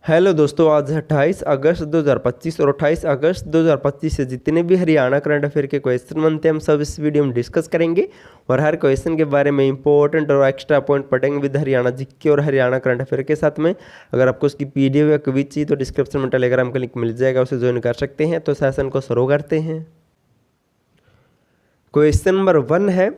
Hello दोस्तों, आज है 28 अगस्त 2025 और 28 अगस्त 2025 से जितने भी हरियाणा करंट अफेयर के क्वेश्चन बनते हैं हम सब इस वीडियो में डिस्कस करेंगे और हर क्वेश्चन के बारे में इंपॉर्टेंट और एक्स्ट्रा पॉइंट पढ़ेंगे विद हरियाणा जीके और हरियाणा करंट अफेयर के साथ में। अगर आपको उसकी पीडीएफ या क्विज चाहिए तो डिस्क्रिप्शन में टेलीग्राम का लिंक मिल जाएगा, उसे ज्वाइन कर सकते हैं। तो सेशन को शुरू करते हैं। क्वेश्चन नंबर 1 है,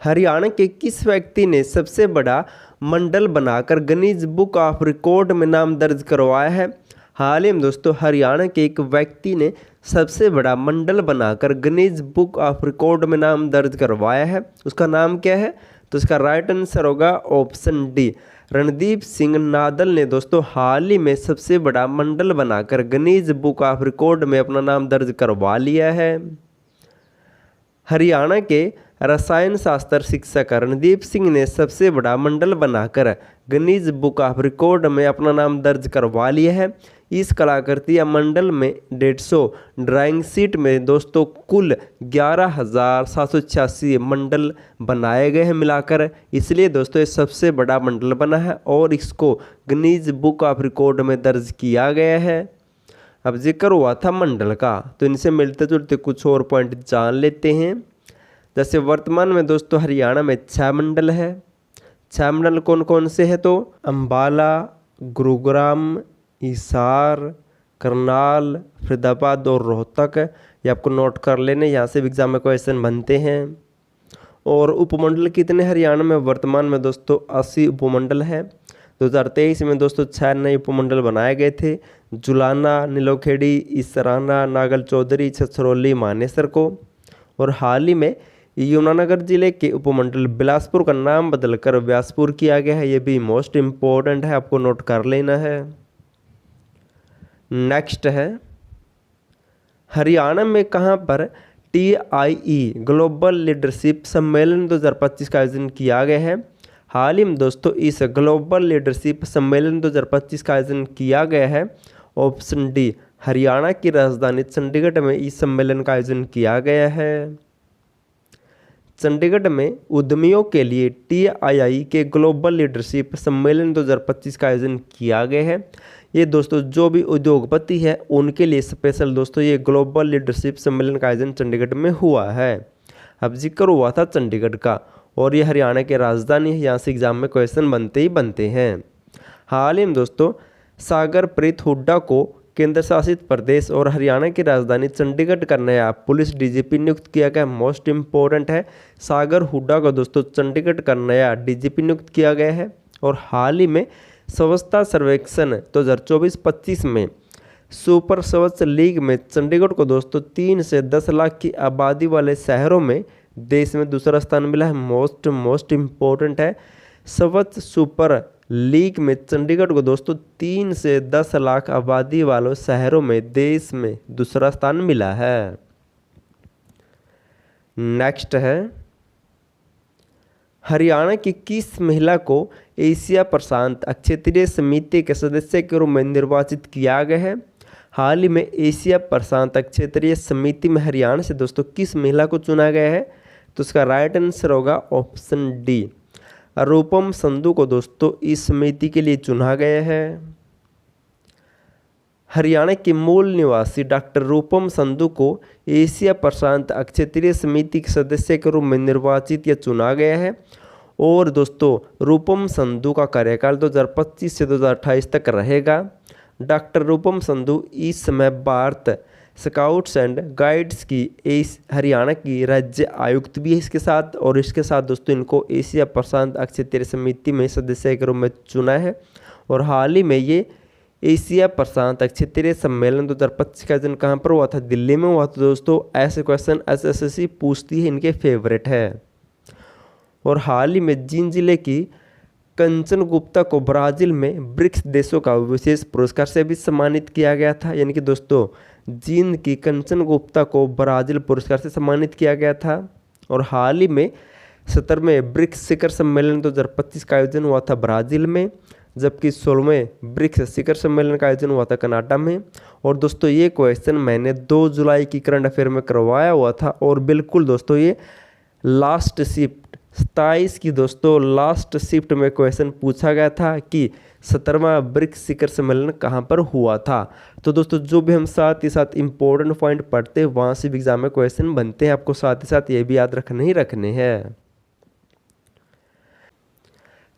हरियाणा के किस व्यक्ति ने सबसे बड़ा मंडल बनाकर गिनीज बुक ऑफ रिकॉर्ड में नाम दर्ज करवाया है? हाल ही में दोस्तों हरियाणा के एक व्यक्ति ने सबसे बड़ा मंडल बनाकर गिनीज बुक ऑफ रिकॉर्ड में नाम दर्ज करवाया है। उसका नाम क्या है? तो इसका राइट आंसर होगा option D, Randeep Singh Nadal ने दोस्तों हाल ही में सबसे बड़ा मंडल बनाकर गिनीज बुक ऑफ रिकॉर्ड में अपना नाम दर्ज करवा लिया है। हरियाणा के रसायन शास्त्र शिक्षक रणदीप सिंह ने सबसे बड़ा मंडल बनाकर गिनीज बुक ऑफ रिकॉर्ड में अपना नाम दर्ज करवा लिया है। इस कलाकृति या मंडल में 150 ड्राइंग शीट में दोस्तों कुल 11,786 मंडल बनाए गए हैं मिलाकर, इसलिए दोस्तों ये सबसे बड़ा मंडल बना है और इसको गिनीज बुक ऑफ रिकॉर्ड में दर्ज किया गया है। अब जिक्र हुआ था मंडल का, तो इनसे मिलते जुलते कुछ और पॉइंट जान लेते हैं। जैसे वर्तमान में दोस्तों हरियाणा में 6 मंडल है। 6 मंडल कौन कौन से हैं? तो अंबाला, गुरुग्राम, हिसार, करनाल, फरीदाबाद और रोहतक। ये आपको नोट कर लेने, यहाँ से भी एग्जाम में क्वेश्चन बनते हैं। और उपमंडल कितने हरियाणा में? वर्तमान में दोस्तों 80 उपमंडल है। 2023 में दोस्तों 6 नए उपमंडल बनाए गए थे, जुलाना, नीलोखेड़ी, इसराना, नागल चौधरी, छछरौली, मानेसर को। और हाल ही में यमुनानगर जिले के उपमंडल बिलासपुर का नाम बदलकर व्यासपुर किया गया है। ये भी मोस्ट इम्पोर्टेंट है, आपको नोट कर लेना है। नेक्स्ट है, हरियाणा में कहां पर TIE ग्लोबल लीडरशिप सम्मेलन 2025 का आयोजन किया गया है? हाल ही में दोस्तों इस ग्लोबल लीडरशिप सम्मेलन 2025 का आयोजन किया गया है। ऑप्शन डी, हरियाणा की राजधानी चंडीगढ़ में इस सम्मेलन का आयोजन किया गया है। चंडीगढ़ में उद्यमियों के लिए TII के ग्लोबल लीडरशिप सम्मेलन 2025 का आयोजन किया गया है। ये दोस्तों जो भी उद्योगपति है उनके लिए स्पेशल दोस्तों ये ग्लोबल लीडरशिप सम्मेलन का आयोजन चंडीगढ़ में हुआ है। अब जिक्र हुआ था चंडीगढ़ का और ये हरियाणा की राजधानी है, यहाँ से एग्जाम में क्वेश्चन बनते ही बनते हैं। हाल ही में दोस्तों सागर प्रीत हुड्डा को केंद्र शासित प्रदेश और हरियाणा की राजधानी चंडीगढ़ का नया पुलिस DGP नियुक्त किया गया। मोस्ट इम्पोर्टेंट है, सागर हुड्डा को दोस्तों चंडीगढ़ का नया DGP नियुक्त किया गया है। और हाल ही में स्वच्छता सर्वेक्षण 2024-25 में सुपर स्वच्छ लीग में चंडीगढ़ को दोस्तों 3 से 10 लाख की आबादी वाले शहरों में देश में दूसरा स्थान मिला है। मोस्ट इम्पोर्टेंट है, स्वच्छ सुपर लीग में चंडीगढ़ को दोस्तों 3 से 10 लाख आबादी वालों शहरों में देश में दूसरा स्थान मिला है। नेक्स्ट है, हरियाणा की किस महिला को एशिया प्रशांत क्षेत्रीय समिति के सदस्य के रूप में निर्वाचित किया गया है? हाल ही में एशिया प्रशांत क्षेत्रीय समिति में हरियाणा से दोस्तों किस महिला को चुना गया है? तो उसका राइट आंसर होगा ऑप्शन डी, रूपम संधू को दोस्तों इस समिति के लिए चुना गया है। हरियाणा के मूल निवासी डॉक्टर रूपम संधू को एशिया प्रशांत क्षेत्रीय समिति के सदस्य के रूप में निर्वाचित या चुना गया है। और दोस्तों रूपम संधू का कार्यकाल 2025 से 2028 तक रहेगा। डॉक्टर रूपम संधू इस समय भारत स्काउट्स एंड गाइड्स की हरियाणा की राज्य आयुक्त भी है इसके साथ, और इसके साथ दोस्तों इनको एशिया प्रशांत क्षेत्रीय समिति में सदस्य के रूप में चुना है। और हाल ही में ये एशिया प्रशांत क्षेत्रीय सम्मेलन 2025 का आयोजन कहाँ पर हुआ था? दिल्ली में हुआ था दोस्तों। ऐसे क्वेश्चन SSC पूछती है, इनके फेवरेट है। और हाल ही में जींद जिले की कंचन गुप्ता को ब्राजील में ब्रिक्स देशों का विशेष पुरस्कार से भी सम्मानित किया गया था। यानी कि दोस्तों जींद की कंचन गुप्ता को ब्राजील पुरस्कार से सम्मानित किया गया था। और हाल ही में 17वें ब्रिक्स शिखर सम्मेलन 2025 का आयोजन हुआ था ब्राजील में, जबकि 16वें ब्रिक्स शिखर सम्मेलन का आयोजन हुआ था कनाडा में। और दोस्तों ये क्वेश्चन मैंने 2 जुलाई की करंट अफेयर में करवाया हुआ था और बिल्कुल दोस्तों ये लास्ट शिफ्ट 27 की दोस्तों लास्ट शिफ्ट में क्वेश्चन पूछा गया था कि 17वां ब्रिक्स शिखर सम्मेलन कहाँ पर हुआ था। तो दोस्तों जो भी हम साथ ही साथ इम्पोर्टेंट पॉइंट पढ़ते हैं वहाँ से भी एग्जाम में क्वेश्चन बनते हैं, आपको साथ ही साथ ये भी याद रखने ही रखने हैं।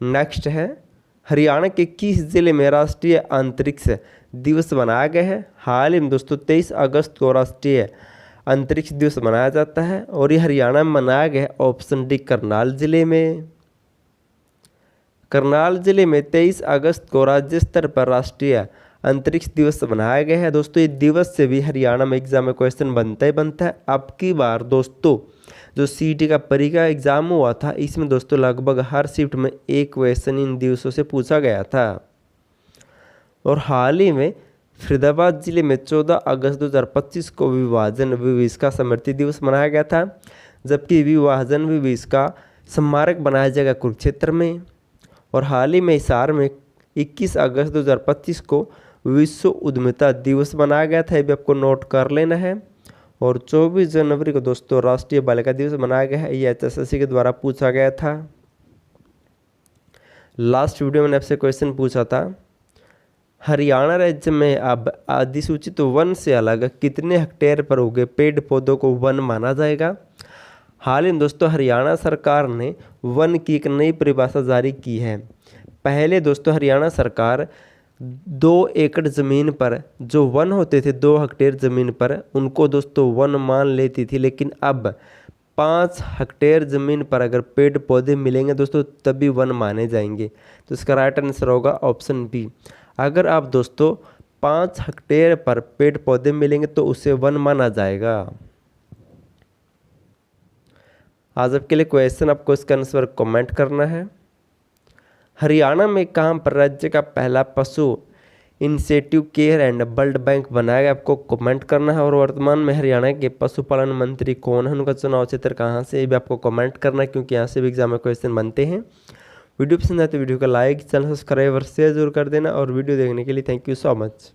नेक्स्ट है, हरियाणा के किस जिले में राष्ट्रीय अंतरिक्ष दिवस मनाया गया है। हाल ही में दोस्तों 23 अगस्त को राष्ट्रीय अंतरिक्ष दिवस मनाया जाता है और ये हरियाणा में मनाया गया है। ऑप्शन डी करनाल जिले में। करनाल जिले में 23 अगस्त को राज्य स्तर पर राष्ट्रीय अंतरिक्ष दिवस मनाया गया है। दोस्तों ये दिवस से भी हरियाणा में एग्जाम में क्वेश्चन बनता ही बनता है। अब की बार दोस्तों जो सीईटी का परीक्षा एग्जाम हुआ था इसमें दोस्तों लगभग हर शिफ्ट में एक क्वेश्चन इन दिवसों से पूछा गया था। और हाल ही में फरीदाबाद जिले में 14 अगस्त 2025 को विभाजन विभीषिका स्मृति दिवस मनाया गया था, जबकि विभाजन विभीषिका स्मारक बनाया जाएगा कुरुक्षेत्र में। और हाल ही में हिसार में 21 अगस्त 2025 को विश्व उद्यमिता दिवस मनाया गया था, ये भी आपको नोट कर लेना है। और 24 जनवरी को दोस्तों राष्ट्रीय बालिका दिवस मनाया गया है, ये HSSC के द्वारा पूछा गया था। लास्ट वीडियो में आपसे क्वेश्चन पूछा था, हरियाणा राज्य में अब अधिसूचित वन से अलग कितने हेक्टेयर पर उगे पेड़ पौधों को वन माना जाएगा। हाल ही में दोस्तों हरियाणा सरकार ने वन की एक नई परिभाषा जारी की है। पहले दोस्तों हरियाणा सरकार 2 एकड़ ज़मीन पर जो वन होते थे 2 हेक्टेयर ज़मीन पर उनको दोस्तों वन मान लेती थी, लेकिन अब 5 हेक्टेयर ज़मीन पर अगर पेड़ पौधे मिलेंगे दोस्तों तभी वन माने जाएंगे। तो इसका राइट आंसर होगा ऑप्शन बी। अगर आप दोस्तों 5 हेक्टेयर पर पेड़ पौधे मिलेंगे तो उसे वन माना जाएगा। आज आपके लिए क्वेश्चन, आपको इसका आंसर कमेंट करना है। हरियाणा में कहाँ पर राज्य का पहला पशु incentive care and blood bank बनाया गया, आपको कमेंट करना है। और वर्तमान में हरियाणा के पशुपालन मंत्री कौन है, उनका चुनाव क्षेत्र कहाँ से, ये भी आपको कमेंट करना है, क्योंकि यहाँ से भी एग्जाम में क्वेश्चन बनते हैं। वीडियो पसंद आए तो वीडियो को लाइक, चैनल सब्सक्राइब और शेयर जरूर कर देना। और वीडियो देखने के लिए थैंक यू सो मच।